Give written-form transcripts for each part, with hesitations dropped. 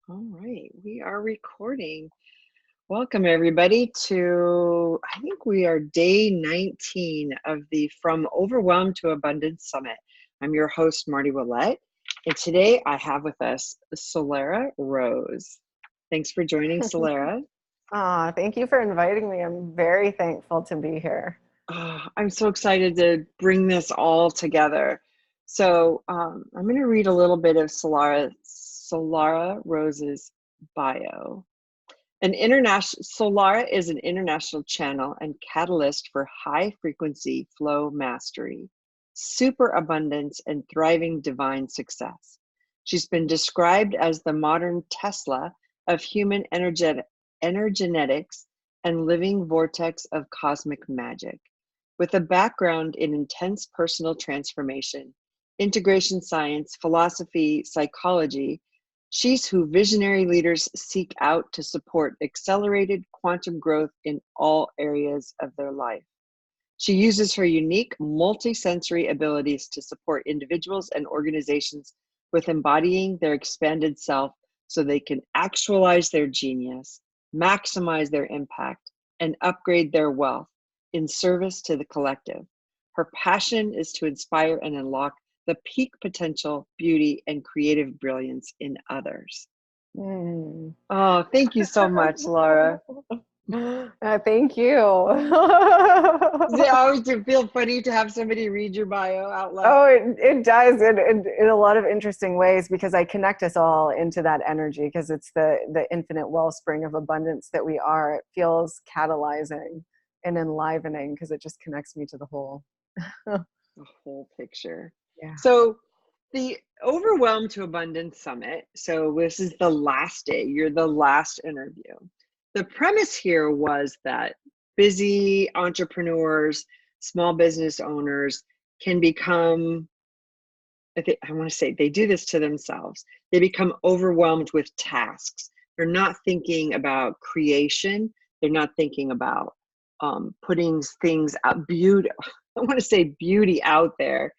All right, we are recording. Welcome everybody to, I think we are day 19 of the From Overwhelm to Abundance Summit. I'm your host, Marty Ouellette, and today I have with us Solara Rose. Thanks for joining, Solara. Thank you for inviting me. I'm very thankful to be here. I'm so excited to bring this all together. So I'm going to read a little bit of Solara Rose's bio. Solara is an international channel and catalyst for high frequency flow mastery, superabundance, and thriving divine success. She's been described as the modern Tesla of human energetics and living vortex of cosmic magic. With a background in intense personal transformation, integration science, philosophy, psychology, she's who visionary leaders seek out to support accelerated quantum growth in all areas of their life. She uses her unique multisensory abilities to support individuals and organizations with embodying their expanded self so they can actualize their genius, maximize their impact, and upgrade their wealth in service to the collective. Her passion is to inspire and unlock the peak potential, beauty, and creative brilliance in others. Mm. Oh, thank you so much, Laura. Thank you. Does it always feel funny to have somebody read your bio out loud? Oh, it does in a lot of interesting ways because I connect us all into that energy because it's the infinite wellspring of abundance that we are. It feels catalyzing and enlivening because it just connects me to the whole. The whole picture. Yeah. So the Overwhelm to Abundance Summit. So this is the last day. You're the last interview. The premise here was that busy entrepreneurs, small business owners can become, I want to say they do this to themselves. They become overwhelmed with tasks. They're not thinking about creation. They're not thinking about putting things out, beauty. I want to say beauty out there.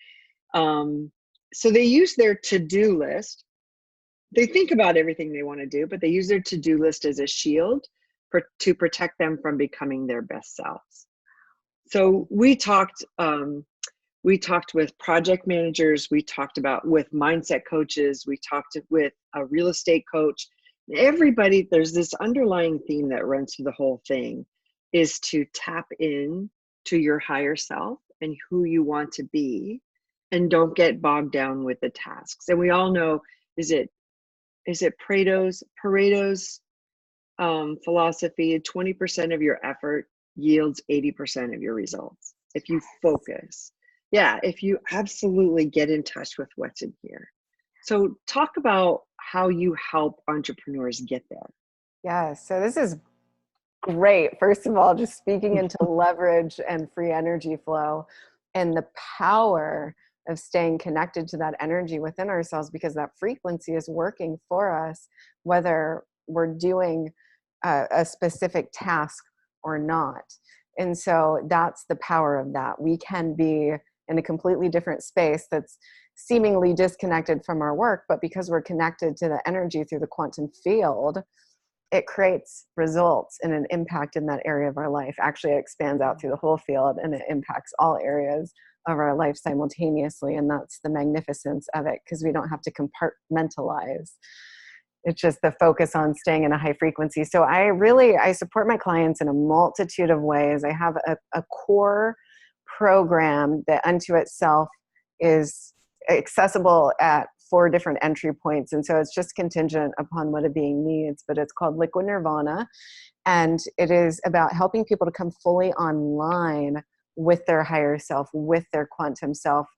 So they use their to-do list. They think about everything they want to do, but they use their to-do list as a shield to protect them from becoming their best selves. So we talked with project managers, we talked about with mindset coaches, we talked with a real estate coach. Everybody, there's this underlying theme that runs through the whole thing is to tap in to your higher self and who you want to be, and don't get bogged down with the tasks. And we all know, is it Pareto's philosophy? 20% of your effort yields 80% of your results. If you focus, if you absolutely get in touch with what's in here. So talk about how you help entrepreneurs get there. Yeah. So this is great. First of all, just speaking into leverage and free energy flow and the power of staying connected to that energy within ourselves, because that frequency is working for us, whether we're doing a specific task or not. And so that's the power of that. We can be in a completely different space that's seemingly disconnected from our work, but because we're connected to the energy through the quantum field, it creates results and an impact in that area of our life. Actually, it expands out through the whole field and it impacts all areas of our life simultaneously. And that's the magnificence of it, because we don't have to compartmentalize. It's just the focus on staying in a high frequency. So I support my clients in a multitude of ways. I have a core program that unto itself is accessible at 4 different entry points. And so it's just contingent upon what a being needs, but it's called Liquid Nirvana. And it is about helping people to come fully online with their higher self, with their quantum self,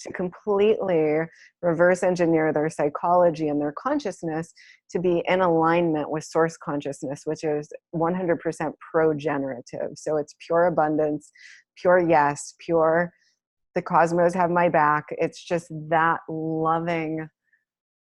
to completely reverse engineer their psychology and their consciousness to be in alignment with source consciousness, which is 100% pro-generative. So it's pure abundance, pure yes, pure the cosmos have my back. It's just that loving,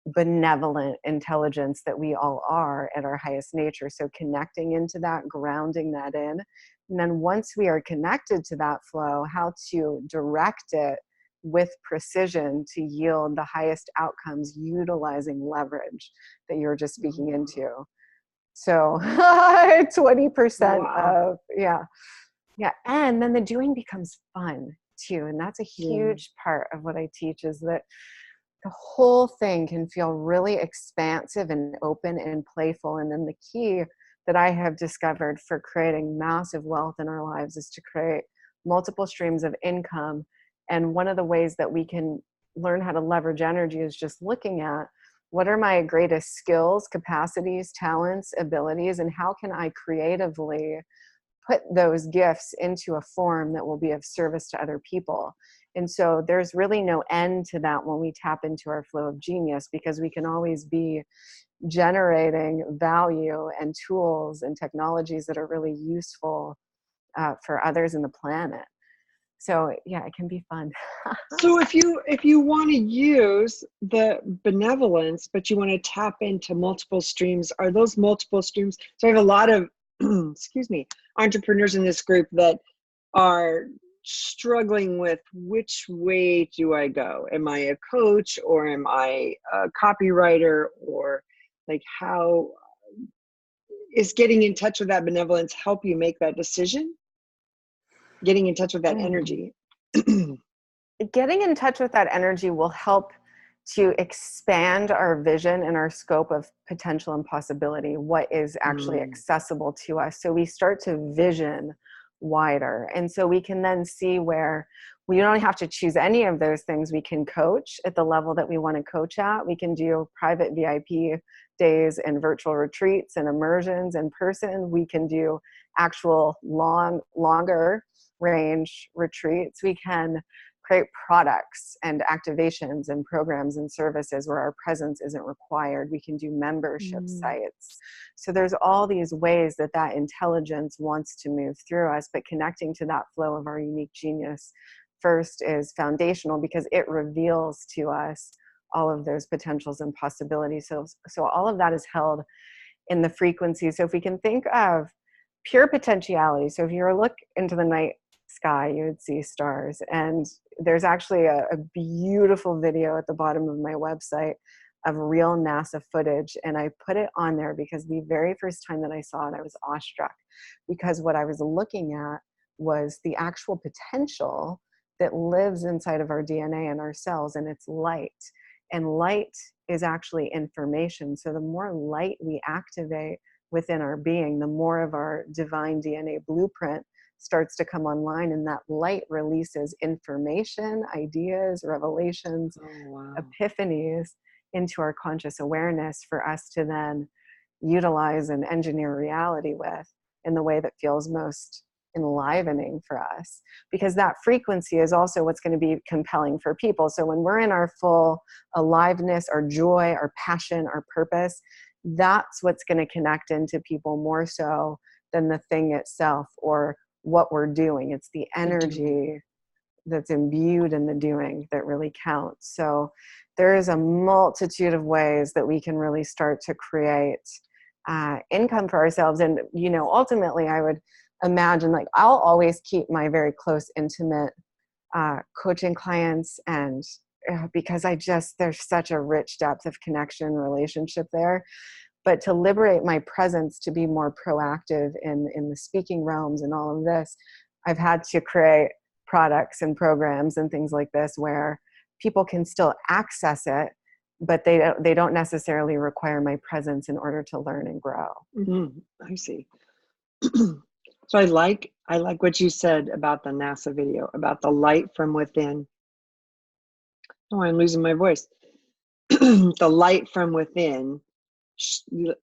benevolent intelligence that we all are at our highest nature. So connecting into that, grounding that in. And then once we are connected to that flow, how to direct it with precision to yield the highest outcomes utilizing leverage that you were just speaking into. So 20% Wow. of, yeah. And then the doing becomes fun too. And that's a huge part of what I teach, is that the whole thing can feel really expansive and open and playful. And then the key that I have discovered for creating massive wealth in our lives is to create multiple streams of income. And one of the ways that we can learn how to leverage energy is just looking at what are my greatest skills, capacities, talents, abilities, and how can I creatively put those gifts into a form that will be of service to other people. And so there's really no end to that when we tap into our flow of genius, because we can always be generating value and tools and technologies that are really useful for others in the planet. So yeah, it can be fun. So if you want to use the benevolence, but you want to tap into multiple streams, are those multiple streams? So I have a lot of excuse me, entrepreneurs in this group that are struggling with which way do I go? Am I a coach, or am I a copywriter, or like, how is getting in touch with that benevolence help you make that decision? Getting in touch with that energy. Getting in touch with that energy will help to expand our vision and our scope of potential and possibility, what is actually accessible to us. So we start to vision wider. And so we can then see where we don't have to choose any of those things. We can coach at the level that we want to coach at. We can do private VIP days and virtual retreats and immersions in person. We can do actual longer range retreats. We can create products and activations and programs and services where our presence isn't required. We can do membership sites. So there's all these ways that that intelligence wants to move through us, but connecting to that flow of our unique genius first is foundational, because it reveals to us all of those potentials and possibilities. So all of that is held in the frequency. So if we can think of pure potentiality, so if you were to look into the night sky, you would see stars. And there's actually a beautiful video at the bottom of my website of real NASA footage. And I put it on there because the very first time that I saw it, I was awestruck, because what I was looking at was the actual potential that lives inside of our DNA and our cells, and it's light. And light is actually information. So the more light we activate within our being, the more of our divine DNA blueprint starts to come online, and that light releases information, ideas, revelations, epiphanies into our conscious awareness for us to then utilize and engineer reality with in the way that feels most enlivening for us, because that frequency is also what's going to be compelling for people. So when we're in our full aliveness, our joy, our passion, our purpose, that's what's going to connect into people more so than the thing itself or what we're doing. It's the energy that's imbued in the doing that really counts. So there is a multitude of ways that we can really start to create income for ourselves. And, you know, ultimately I would imagine, like, I'll always keep my very close, intimate coaching clients, and because there's such a rich depth of connection relationship there. But to liberate my presence to be more proactive in the speaking realms and all of this, I've had to create products and programs and things like this where people can still access it, but they don't necessarily require my presence in order to learn and grow. I see. So I like what you said about the NASA video, about the light from within. Oh, I'm losing my voice. The light from within,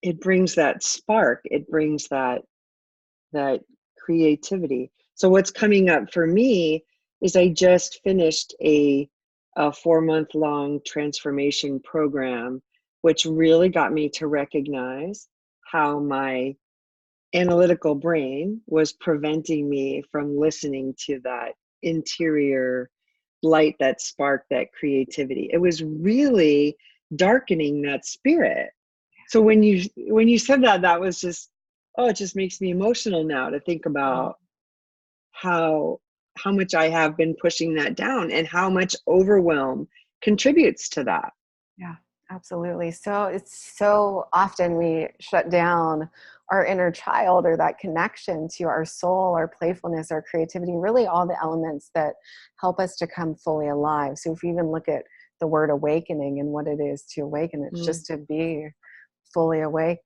it brings that spark. It brings that creativity. So what's coming up for me is I just finished a 4-month-long transformation program, which really got me to recognize how my analytical brain was preventing me from listening to that interior light, that spark, that creativity. It was really darkening that spirit. So when you said that, that was just, it just makes me emotional now to think about how much I have been pushing that down and how much overwhelm contributes to that. Yeah, absolutely. So it's so often we shut down our inner child or that connection to our soul, our playfulness, our creativity, really all the elements that help us to come fully alive. So if we even look at the word awakening and what it is to awaken, it's just to be fully awake,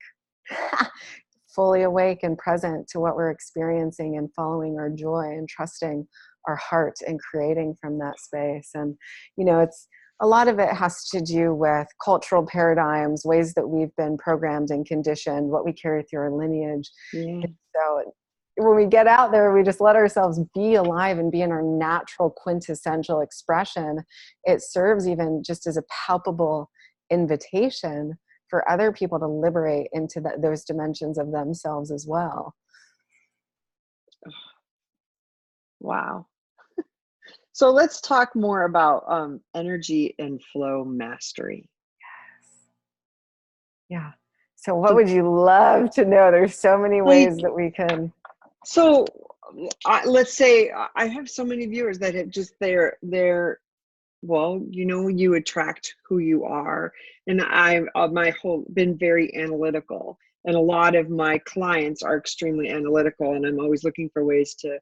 fully awake and present to what we're experiencing and following our joy and trusting our heart and creating from that space. And, you know, it's, a lot of it has to do with cultural paradigms, ways that we've been programmed and conditioned, what we carry through our lineage. Yeah. So when we get out there, we just let ourselves be alive and be in our natural quintessential expression. It serves even just as a palpable invitation for other people to liberate into those dimensions of themselves as well. Wow. So let's talk more about energy and flow mastery. Yeah. So what would you love to know? There's so many ways Like, that we can. so let's say I have so many viewers that have just they're well, you know, you attract who you are, and I've my whole been very analytical, and a lot of my clients are extremely analytical, and I'm always looking for ways to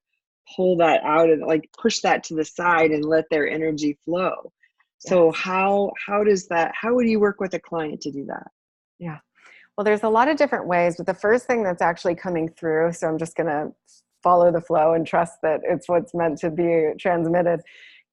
pull that out and like push that to the side and let their energy flow. So Yes. how does that, how would you work with a client to do that? Yeah. Well, there's a lot of different ways, but the first thing that's actually coming through, so I'm just going to follow the flow and trust that it's what's meant to be transmitted,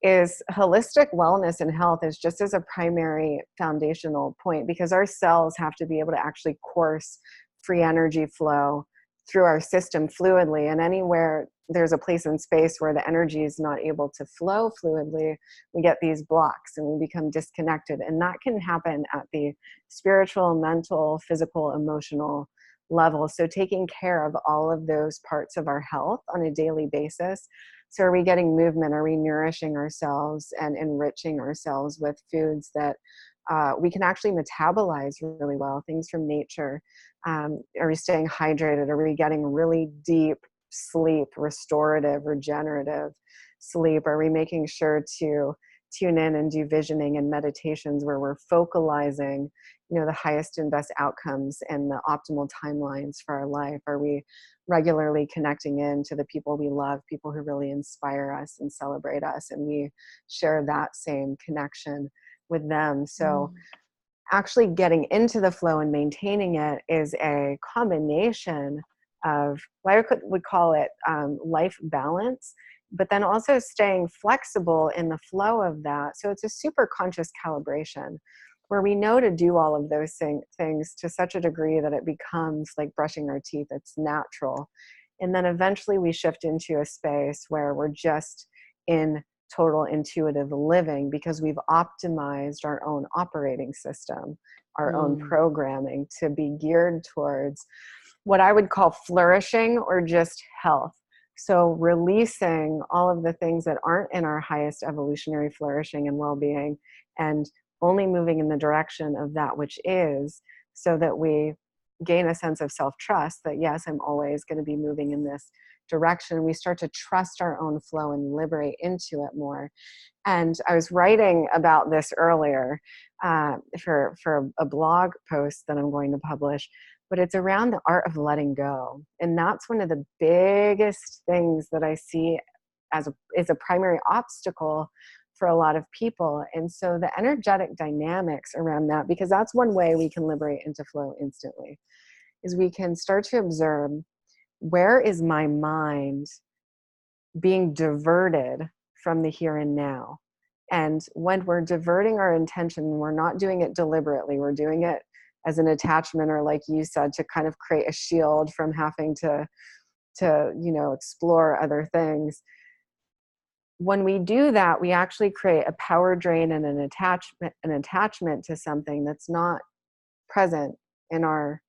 is holistic wellness and health is just as a primary foundational point, because our cells have to be able to actually course free energy flow through our system fluidly. And anywhere there's a place in space where the energy is not able to flow fluidly, we get these blocks and we become disconnected. And that can happen at the spiritual, mental, physical, emotional level. So taking care of all of those parts of our health on a daily basis. So are we getting movement? Are we nourishing ourselves and enriching ourselves with foods that we can actually metabolize really well, things from nature? Are we staying hydrated? Are we getting really deep sleep, restorative, regenerative sleep? Are we making sure to tune in and do visioning and meditations where we're focalizing, you know, the highest and best outcomes and the optimal timelines for our life? Are we regularly connecting in to the people we love, people who really inspire us and celebrate us, and we share that same connection with them? So actually getting into the flow and maintaining it is a combination of what I would call it life balance, but then also staying flexible in the flow of that. So it's a super conscious calibration where we know to do all of those things to such a degree that it becomes like brushing our teeth. It's natural. And then eventually we shift into a space where we're just in total intuitive living because we've optimized our own operating system, our own programming to be geared towards what I would call flourishing or just health. So releasing all of the things that aren't in our highest evolutionary flourishing and well-being, and only moving in the direction of that which is, so that we gain a sense of self-trust that yes, I'm always going to be moving in this direction. We start to trust our own flow and liberate into it more. And I was writing about this earlier for a blog post that I'm going to publish, but it's around the art of letting go. And that's one of the biggest things that I see is a primary obstacle for a lot of people. And so the energetic dynamics around that, because that's one way we can liberate into flow instantly, is we can start to observe, where is my mind being diverted from the here and now? And when we're diverting our intention, we're not doing it deliberately. We're doing it as an attachment, or like you said, to kind of create a shield from having to explore other things. When we do that, we actually create a power drain and an attachment to something that's not present in our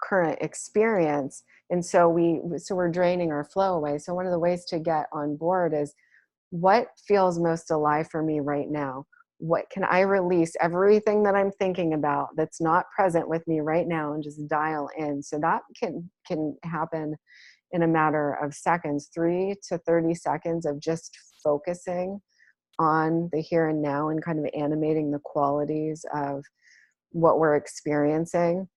current experience. And so we're draining our flow away. So one of the ways to get on board is, what feels most alive for me right now? What can I release everything that I'm thinking about that's not present with me right now and just dial in? So that can happen in a matter of seconds, 3 to 30 seconds of just focusing on the here and now and kind of animating the qualities of what we're experiencing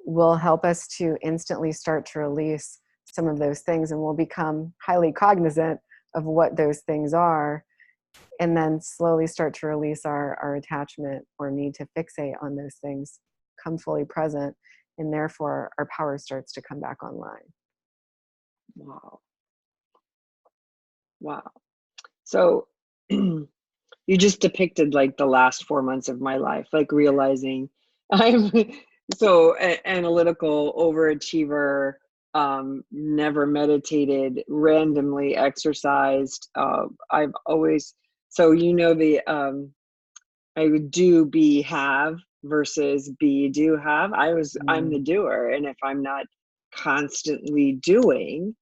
will help us to instantly start to release some of those things, and we'll become highly cognizant of what those things are, and then slowly start to release our attachment or need to fixate on those things, come fully present, and therefore our power starts to come back online. Wow. Wow. So you just depicted like the last 4 months of my life, like realizing I'm so analytical, overachiever, never meditated, randomly exercised. I've always, so I would do, be, have versus be, do, have. I'm the doer. And if I'm not constantly doing,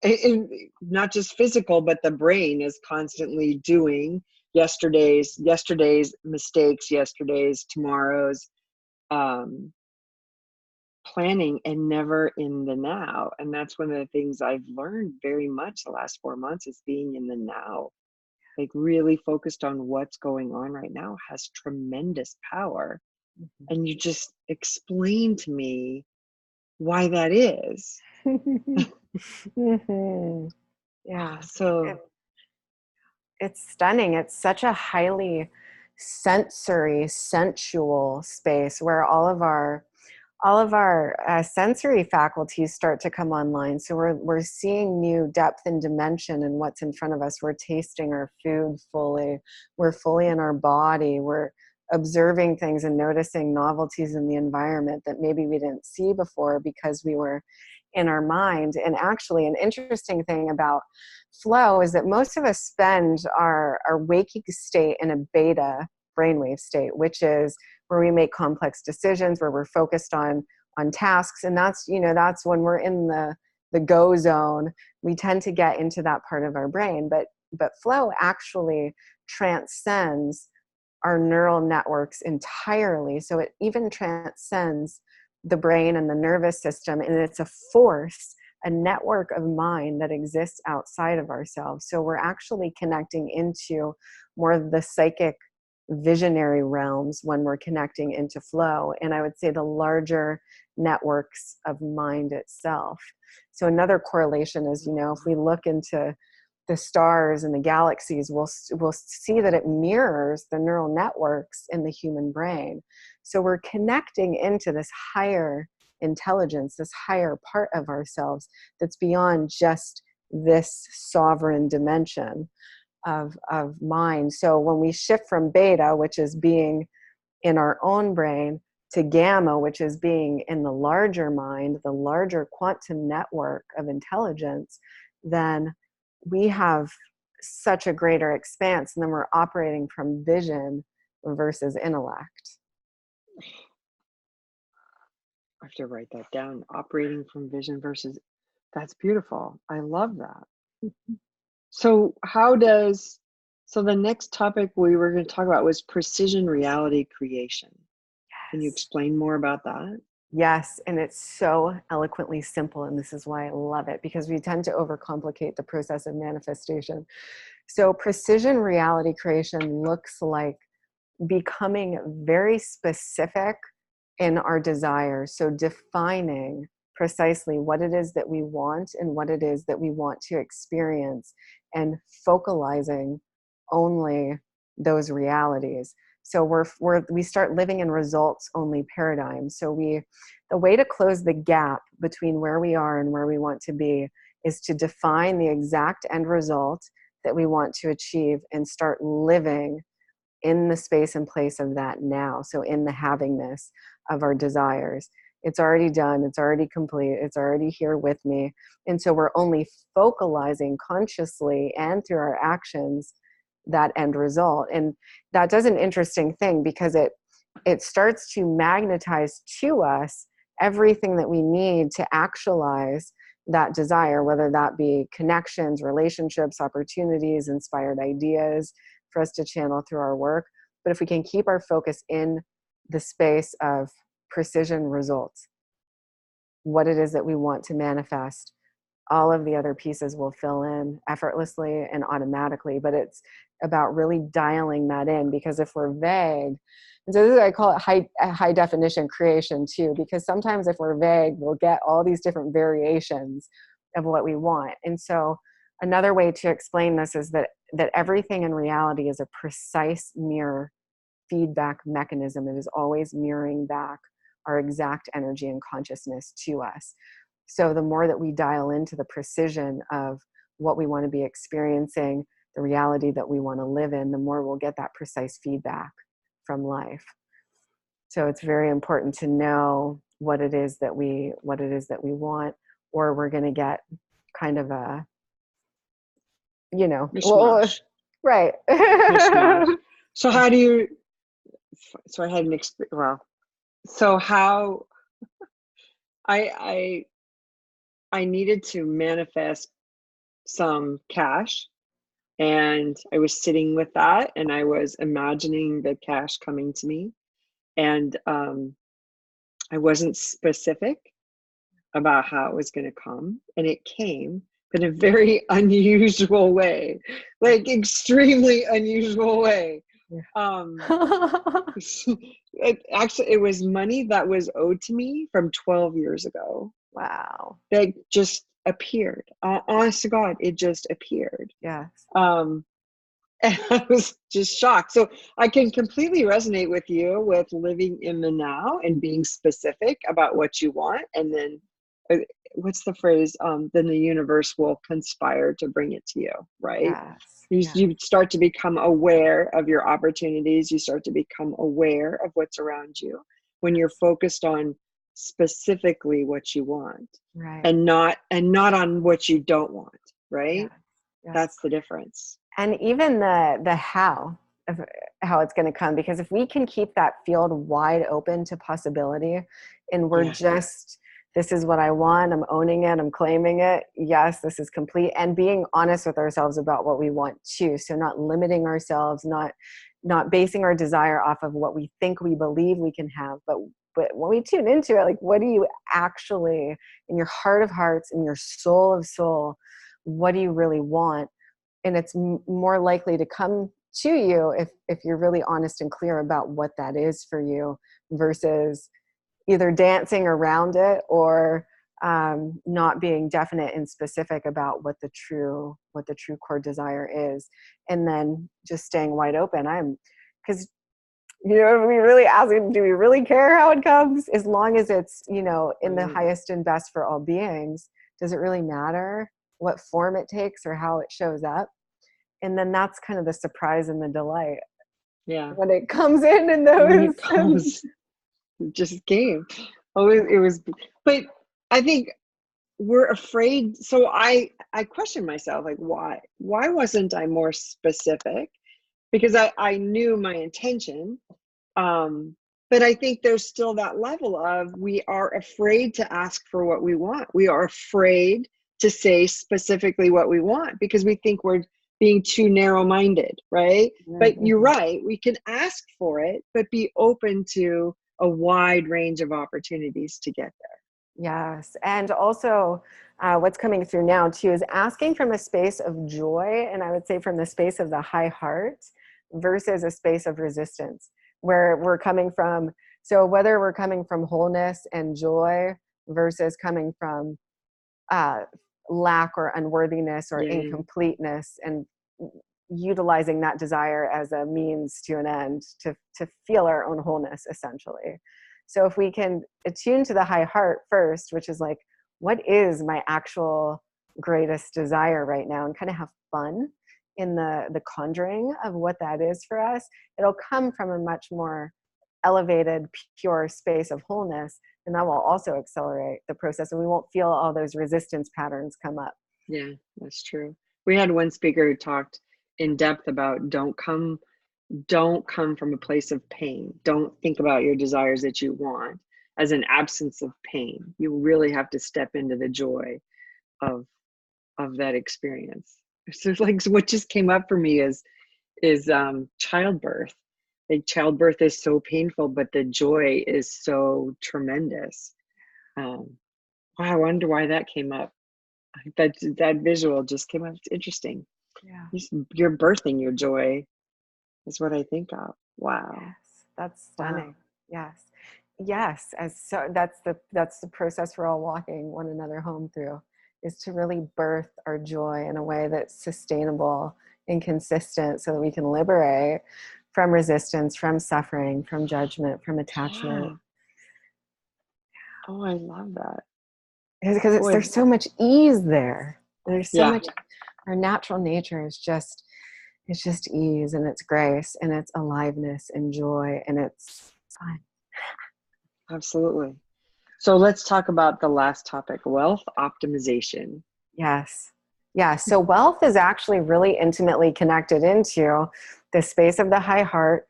and not just physical, but the brain is constantly doing yesterday's mistakes, yesterday's, tomorrow's, planning, and never in the now. And that's one of the things I've learned very much the last 4 months, is being in the now, like really focused on what's going on right now has tremendous power. And you just explained to me why that is. Yeah. So It's stunning. It's such a highly sensory, sensual space where all of our sensory faculties start to come online. So we're seeing new depth and dimension in what's in front of us. We're tasting our food fully. We're fully in our body. We're observing things and noticing novelties in the environment that maybe we didn't see before because we were in our mind. And actually, an interesting thing about flow is that most of us spend our waking state in a beta brainwave state, which is where we make complex decisions, where we're focused on tasks. And that's when we're in the go zone, we tend to get into that part of our brain. But flow actually transcends our neural networks entirely. So it even transcends the brain and the nervous system, and it's a force, a network of mind that exists outside of ourselves. So we're actually connecting into more of the psychic visionary realms when we're connecting into flow, and I would say the larger networks of mind itself. So another correlation is, if we look into the stars and the galaxies, we'll see that it mirrors the neural networks in the human brain. So we're connecting into this higher intelligence, this higher part of ourselves that's beyond just this sovereign dimension of mind. So when we shift from beta, which is being in our own brain, to gamma, which is being in the larger mind, the larger quantum network of intelligence, then we have such a greater expanse, and then we're operating from vision versus intellect. I have to write that down. Operating from vision versus, that's beautiful. I love that. So so the next topic we were going to talk about was precision reality creation. Yes. Can you explain more about that? Yes, and it's so eloquently simple, and this is why I love it, because we tend to overcomplicate the process of manifestation. So precision reality creation looks like becoming very specific in our desires. So defining precisely what it is that we want and what it is that we want to experience, and focalizing only those realities. So we start living in results only paradigms. So the way to close the gap between where we are and where we want to be is to define the exact end result that we want to achieve and start living in the space and place of that now. So in the havingness of our desires. It's already done. It's already complete. It's already here with me. And so we're only focalizing consciously and through our actions that end result. And that does an interesting thing, because it starts to magnetize to us everything that we need to actualize that desire, whether that be connections, relationships, opportunities, inspired ideas for us to channel through our work. But if we can keep our focus in the space of precision results, what it is that we want to manifest, all of the other pieces will fill in effortlessly and automatically. But it's about really dialing that in, because if we're vague, and so this is, I call it high definition creation too, because sometimes if we're vague, we'll get all these different variations of what we want. And so another way to explain this is that everything in reality is a precise mirror feedback mechanism. It is always mirroring back our exact energy and consciousness to us. So the more that we dial into the precision of what we want to be experiencing, the reality that we want to live in, the more we'll get that precise feedback from life. So it's very important to know what it is that we want, or we're going to get kind of a, Mishmash. Right. Mishmash. So how do you, so I had an experience, well, so how I needed to manifest some cash, and I was sitting with that, and I was imagining the cash coming to me, and I wasn't specific about how it was going to come, and it came in a very unusual way, like extremely unusual way. It was money that was owed to me from 12 years ago. Wow. That just appeared. Honest to God, it just appeared. Yes. And I was just shocked. So I can completely resonate with you with living in the now and being specific about what you want. And then what's the phrase? Then the universe will conspire to bring it to you, right? Yes. You start to become aware of your opportunities. You start to become aware of what's around you when you're focused on specifically what you want, right, and not on what you don't want, right? Yes. That's the difference. And even the how of how it's going to come, because if we can keep that field wide open to possibility, and we're just, this is what I want, I'm owning it, I'm claiming it, yes, this is complete, and being honest with ourselves about what we want too. So not limiting ourselves, not basing our desire off of what we think we believe we can have, but when we tune into it, like, what do you actually, in your heart of hearts, in your soul of soul, what do you really want? And it's more likely to come to you if you're really honest and clear about what that is for you, versus either dancing around it or not being definite and specific about what the true core desire is, and then just staying wide open. Because we really asking, do we really care how it comes? As long as it's, in the highest and best for all beings, does it really matter what form it takes or how it shows up? And then that's kind of the surprise and the delight. Yeah. When it comes in those. When it comes, it just came. Oh, it was, but I think we're afraid. So I question myself, like, why wasn't I more specific? Because I knew my intention. But I think there's still that level of, we are afraid to ask for what we want. We are afraid to say specifically what we want because we think we're being too narrow-minded, right? Mm-hmm. But you're right, we can ask for it, but be open to a wide range of opportunities to get there. Yes. And also what's coming through now too is asking from a space of joy, and I would say from the space of the high heart versus a space of resistance, where we're coming from. So whether we're coming from wholeness and joy versus coming from lack or unworthiness or incompleteness, and utilizing that desire as a means to an end to feel our own wholeness, essentially. So if we can attune to the high heart first, which is like, what is my actual greatest desire right now, and kind of have fun in the conjuring of what that is for us, it'll come from a much more elevated, pure space of wholeness, and that will also accelerate the process, and we won't feel all those resistance patterns come up. Yeah, that's true. We had one speaker who talked in depth about don't come from a place of pain. Don't think about your desires that you want as an absence of pain. You really have to step into the joy of that experience. So like, what just came up for me is childbirth. Like, childbirth is so painful, but the joy is so tremendous. I wonder why that came up. That visual just came up. It's interesting. Yeah. You're birthing your joy is what I think of. Wow. Yes, that's Wow. stunning. Yes. Yes, as so that's the process we're all walking one another home through, is to really birth our joy in a way that's sustainable and consistent so that we can liberate from resistance, from suffering, from judgment, from attachment. Yeah. Oh, I love that. Because Boy. there's so much ease there. There's so Yeah. much, our natural nature is just, it's just ease, and it's grace, and it's aliveness and joy, and it's fun. Absolutely. So let's talk about the last topic, wealth optimization. Yes. Yeah. So wealth is actually really intimately connected into the space of the high heart,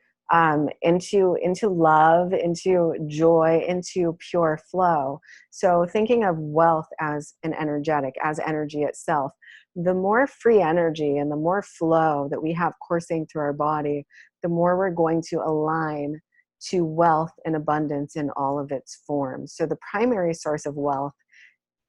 into love, into joy, into pure flow. So thinking of wealth as an energetic, as energy itself, the more free energy and the more flow that we have coursing through our body, the more we're going to align to wealth and abundance in all of its forms. So the primary source of wealth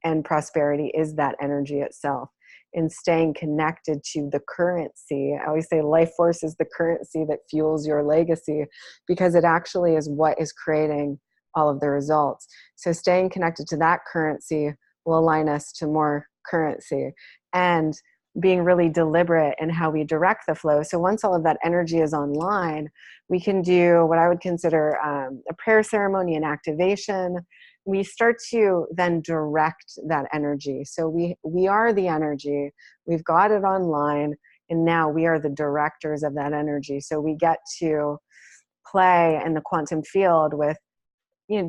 and prosperity is that energy itself, and staying connected to the currency. I always say life force is the currency that fuels your legacy, because it actually is what is creating all of the results. So staying connected to that currency will align us to more currency, and being really deliberate in how we direct the flow. So once all of that energy is online, we can do what I would consider a prayer ceremony and activation. We start to then direct that energy. So we are the energy, we've got it online, and now we are the directors of that energy. So we get to play in the quantum field with,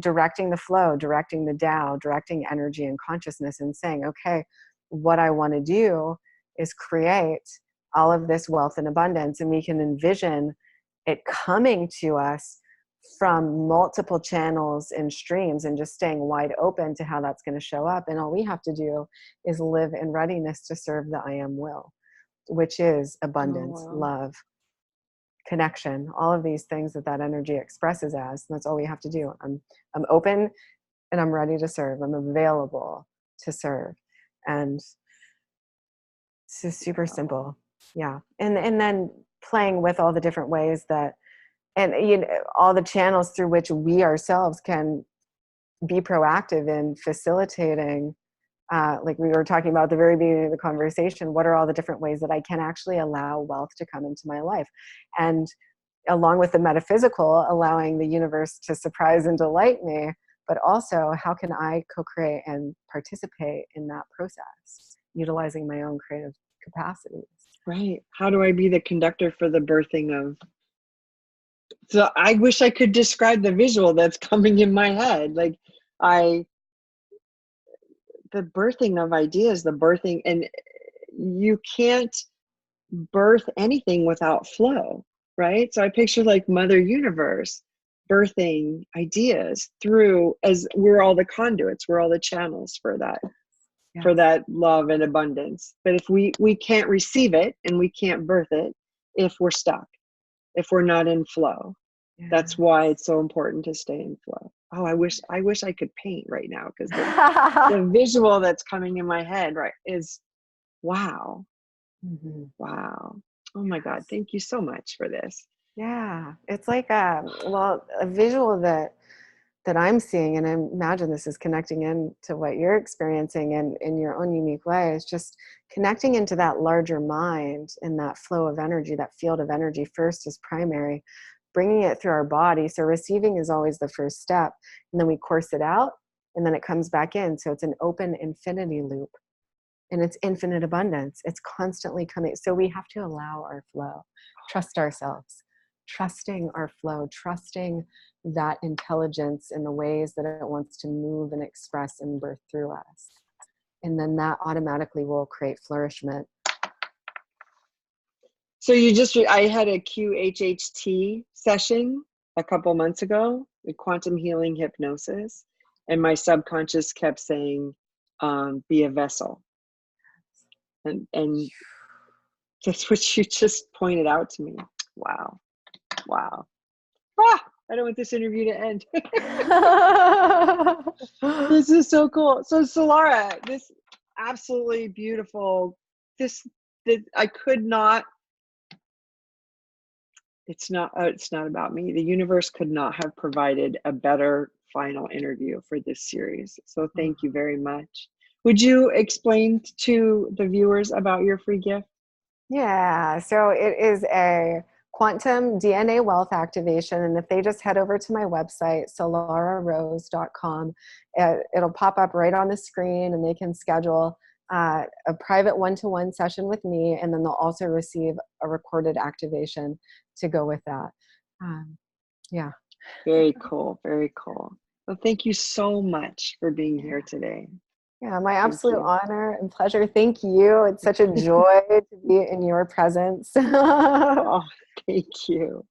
directing the flow, directing the Tao, directing energy and consciousness, and saying, okay, what I want to do is create all of this wealth and abundance. And we can envision it coming to us from multiple channels and streams, and just staying wide open to how that's going to show up. And all we have to do is live in readiness to serve the I am will, which is Oh, abundance, wow. love, connection, all of these things that energy expresses as. And that's all we have to do. I'm open, and I'm ready to serve. I'm available to serve. And it's just super simple. Yeah. And then playing with all the different ways that, and all the channels through which we ourselves can be proactive in facilitating, like we were talking about at the very beginning of the conversation, what are all the different ways that I can actually allow wealth to come into my life? And along with the metaphysical, allowing the universe to surprise and delight me, but also how can I co-create and participate in that process, utilizing my own creative capacities. Right. How do I be the conductor for the birthing of? So I wish I could describe the visual that's coming in my head. Like the birthing of ideas, the birthing, and you can't birth anything without flow, right? So I picture like Mother Universe birthing ideas through, as we're all the conduits, we're all the channels for that, Yes. for that love and abundance. But if we can't receive it and we can't birth it if we're stuck, if we're not in flow. Yeah. That's why it's so important to stay in flow. Oh, I wish I could paint right now, because the visual that's coming in my head, right, is wow. Mm-hmm. Wow. Oh my God. Thank you so much for this. Yeah, it's like a visual that I'm seeing, and I imagine this is connecting into what you're experiencing in your own unique way, is just connecting into that larger mind and that flow of energy, that field of energy first is primary, bringing it through our body. So receiving is always the first step, and then we course it out, and then it comes back in. So it's an open infinity loop, and it's infinite abundance. It's constantly coming. So we have to allow our flow, trust ourselves, trusting our flow, trusting that intelligence in the ways that it wants to move and express and birth through us. And then that automatically will create flourishment. So I had a QHHT session a couple months ago, the quantum healing hypnosis, and my subconscious kept saying, be a vessel. And that's what you just pointed out to me. Wow. Wow. Ah! I don't want this interview to end. This is so cool. So Solara, this absolutely beautiful, this I could not, it's not about me. The universe could not have provided a better final interview for this series. So thank you very much. Would you explain to the viewers about your free gift? Yeah, so it is a quantum DNA wealth activation. And if they just head over to my website, solararose.com, it'll pop up right on the screen and they can schedule a private one-to-one session with me. And then they'll also receive a recorded activation to go with that. Yeah. Very cool. Very cool. Well, thank you so much for being here today. Yeah, my absolute honor and pleasure. Thank you. It's such a joy to be in your presence. Oh, thank you.